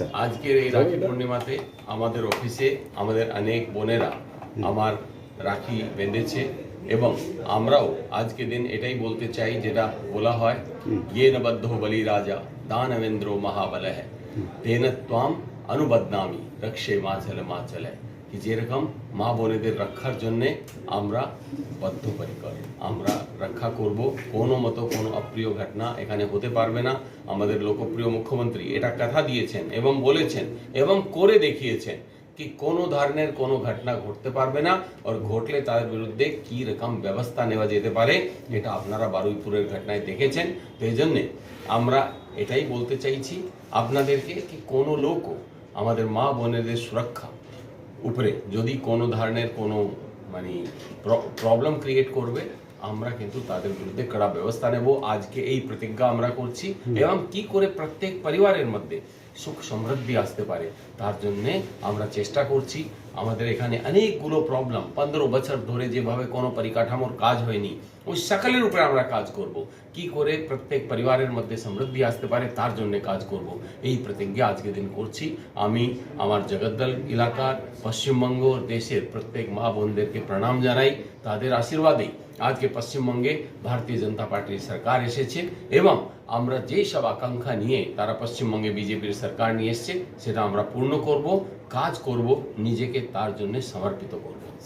আজকের এই রাখি পূর্ণিমাতে আমাদের অফিসে আমাদের অনেক বোনেরা আমার রাখি বেঁধেছে এবং আমরাও আজকে দিন এটাই বলতে চাই যেটা বলা হয় ये न बद्धो बलि राजा दानवेंद्रो महाबलः तेन त्वाम अनुबदनामी रक्षे মাচলে কি যেরকম মা বোনেদের রক্ষার জন্য আমরা বদ্ধপরিকর আমরা রক্ষা করব কোনো মতো কোনো অপ্রিয় ঘটনা এখানে হতে পারবে না আমাদের লোকপ্রিয় মুখ্যমন্ত্রী এটা কথা দিয়েছেন এবং বলেছেন এবং করে দেখিয়েছেন कि কোনো ধরনের কোনো ঘটনা ঘটতে পারবে না আর ঘটলে তার বিরুদ্ধে কি রকম ব্যবস্থা নেওয়া যেতে পারে এটা আপনারা বারুইপুরের ঘটনায় দেখেছেন তো এইজন্য আমরা এটাই বলতে চাইছি আপনাদেরকে कि কোনো লোকও আমাদের মা বোনেদের সুরক্ষা উপরে যদি কোনো ধরনের কোনো মানে প্রবলেম ক্রিয়েট করবে আমরা কিন্তু তাদের বিরুদ্ধে কড়া ব্যবস্থা নেব আজকে এই প্রতিজ্ঞা আমরা করছি এবং কি করে প্রত্যেক পরিবারের মধ্যে সুখ সমৃদ্ধি আসতে পারে তার জন্য আমরা চেষ্টা করছি আমাদের এখানে অনেকগুলো প্রবলেম 15 বছর ধরে যেভাবে কোনো পরিকাঠামোর কাজ হয়নি ওই সকলের উপরে আমরা কাজ করব কি করে প্রত্যেক পরিবারের মধ্যে সমৃদ্ধি আসতে পারে তার জন্য কাজ করব এই প্রতিজ্ঞা আজকে দিন করছি আমি আমার জগদ্দল এলাকার পশ্চিমবঙ্গ দেশের প্রত্যেক মা বোনদেরকে প্রণাম জানাই তাদের আশীর্বাদে আজকে পশ্চিমবঙ্গে ভারতীয় জনতা পার্টির সরকার এসেছে এবং আমরা যে সব আকাঙ্ক্ষা নিয়ে তারা পশ্চিমবঙ্গে বিজেপির সরকার নিয়ে এসেছে সেটা আমরা পূর্ণ করব কাজ করব নিজেকে তার জন্য সমর্পিত করব